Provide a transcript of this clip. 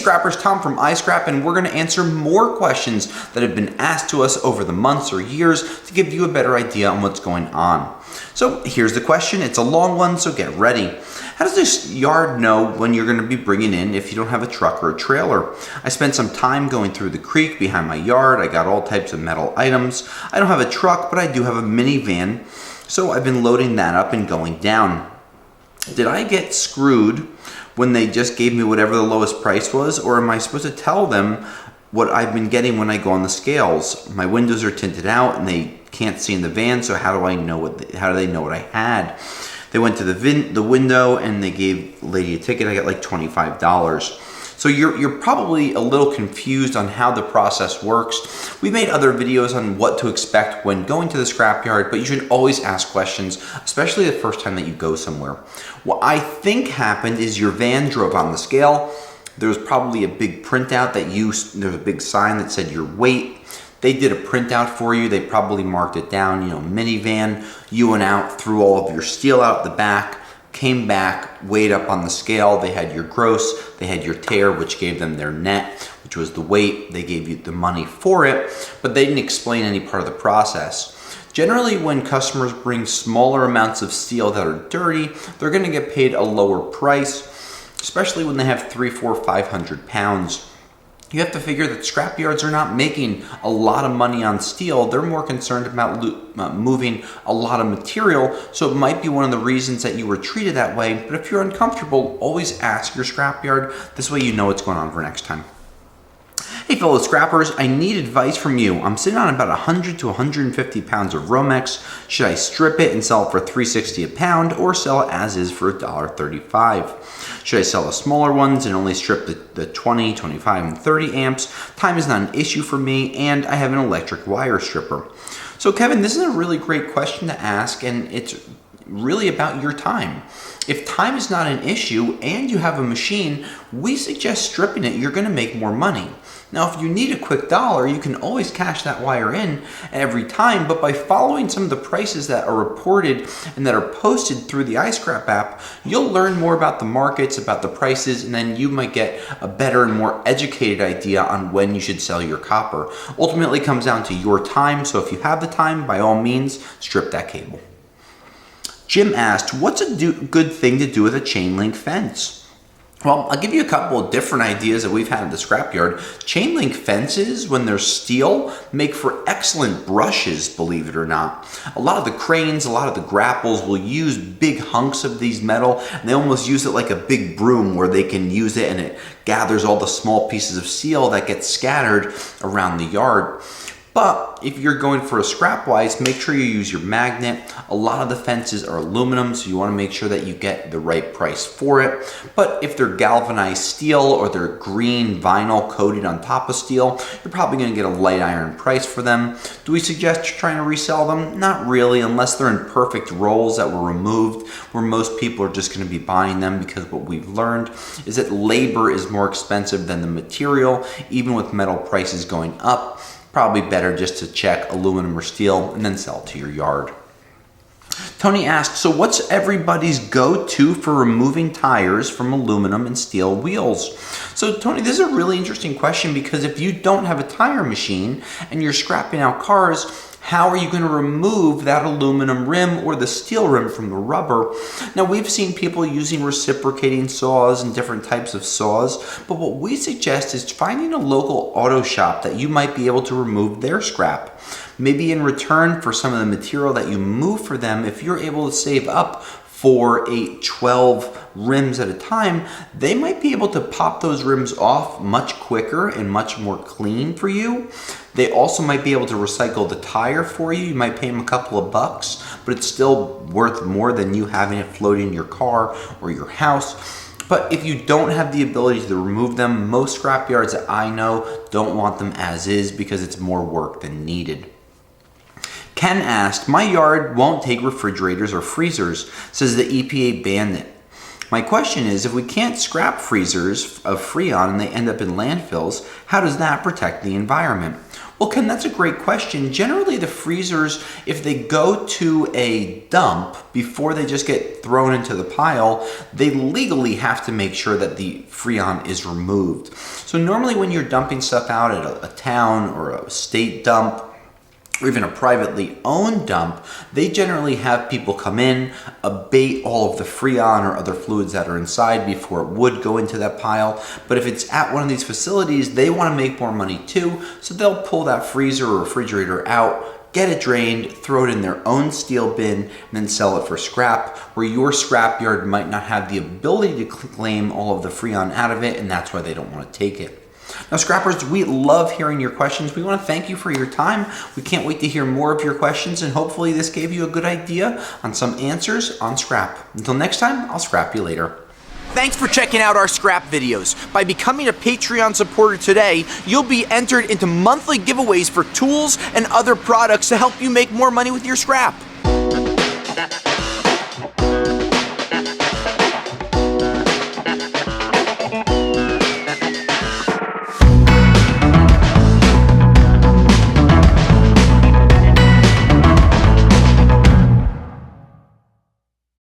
Scrappers, Tom from iScrap, and we're going to answer more questions that have been asked to us over the months or years to give you a better idea on what's going on. So here's the question. It's a long one, so get ready. How does this yard know when you're going to be bringing in if you don't have a truck or a trailer? I spent some time going through the creek behind my yard. I got all types of metal items. I don't have a truck, but I do have a minivan, so I've been loading that up and going down. Did I get screwed when they just gave me whatever the lowest price was, or am I supposed to tell them what I've been getting when I go on the scales? My windows are tinted out and they can't see in the van, so how do I know how do they know what I had? They went to the window and they gave the lady a ticket. I got like $25. So you're probably a little confused on how the process works. We made other videos on what to expect when going to the scrapyard, but you should always ask questions, especially the first time that you go somewhere. What I think happened is your van drove on the scale. There was probably a big printout there's a big sign that said your weight. They did a printout for you. They probably marked it down, minivan. You went out, threw all of your steel out the back, came back, weighed up on the scale. They had your gross, they had your tare, which gave them their net, which was the weight. They gave you the money for it, but they didn't explain any part of the process. Generally, when customers bring smaller amounts of steel that are dirty, they're gonna get paid a lower price, especially when they have 300, 400, 500 pounds. You have to figure that scrapyards are not making a lot of money on steel. They're more concerned about moving a lot of material, so it might be one of the reasons that you were treated that way. But if you're uncomfortable, always ask your scrapyard. This way you know what's going on for next time. Hey fellow scrappers, I need advice from you. I'm sitting on about 100 to 150 pounds of Romex. Should I strip it and sell it for $3.60 a pound, or sell it as is for $1.35? Should I sell the smaller ones and only strip the 20, 25, and 30 amps? Time is not an issue for me, and I have an electric wire stripper. So Kevin, this is a really great question to ask, and it's really about your time. If time is not an issue and you have a machine, we suggest stripping it. You're going to make more money. Now, if you need a quick dollar, you can always cash that wire in every time, but by following some of the prices that are reported and that are posted through the iScrap app, you'll learn more about the markets, about the prices, and then you might get a better and more educated idea on when you should sell your copper. Ultimately, it comes down to your time, so if you have the time, by all means, strip that cable. Jim asked, what's a good thing to do with a chain link fence? Well, I'll give you a couple of different ideas that we've had at the scrapyard. Chain link fences, when they're steel, make for excellent brushes, believe it or not. A lot of the cranes, a lot of the grapples will use big hunks of these metal, and they almost use it like a big broom where they can use it and it gathers all the small pieces of steel that get scattered around the yard. But if you're going for a scrap wise, make sure you use your magnet. A lot of the fences are aluminum, so you want to make sure that you get the right price for it. But if they're galvanized steel or they're green vinyl coated on top of steel, you're probably going to get a light iron price for them. Do we suggest trying to resell them? Not really, unless they're in perfect rolls that were removed, where most people are just going to be buying them, because what we've learned is that labor is more expensive than the material, even with metal prices going up. Probably better just to check aluminum or steel and then sell it to your yard. Tony asked, so what's everybody's go-to for removing tires from aluminum and steel wheels? So Tony, this is a really interesting question, because if you don't have a tire machine and you're scrapping out cars, how are you going to remove that aluminum rim or the steel rim from the rubber? Now, we've seen people using reciprocating saws and different types of saws, but what we suggest is finding a local auto shop that you might be able to remove their scrap. Maybe in return for some of the material that you move for them, if you're able to save up 4, 8, 12 rims at a time, they might be able to pop those rims off much quicker and much more clean for you. They also might be able to recycle the tire for you. You might pay them a couple of bucks, but it's still worth more than you having it floating in your car or your house. But if you don't have the ability to remove them, most scrapyards that I know don't want them as is, because it's more work than needed. Ken asked, my yard won't take refrigerators or freezers, says the EPA banned it. My question is, if we can't scrap freezers of Freon and they end up in landfills, how does that protect the environment? Well, Ken, that's a great question. Generally, the freezers, if they go to a dump before they just get thrown into the pile, they legally have to make sure that the Freon is removed. So normally when you're dumping stuff out at a town or a state dump, or even a privately owned dump, they generally have people come in, abate all of the Freon or other fluids that are inside before it would go into that pile. But if it's at one of these facilities, they want to make more money too, so they'll pull that freezer or refrigerator out, get it drained, throw it in their own steel bin, and then sell it for scrap, where your scrapyard might not have the ability to claim all of the Freon out of it, and that's why they don't want to take it. Now, scrappers, we love hearing your questions. We want to thank you for your time. We can't wait to hear more of your questions, and hopefully this gave you a good idea on some answers on scrap. Until next time, I'll scrap you later. Thanks for checking out our scrap videos. By becoming a Patreon supporter today, you'll be entered into monthly giveaways for tools and other products to help you make more money with your scrap.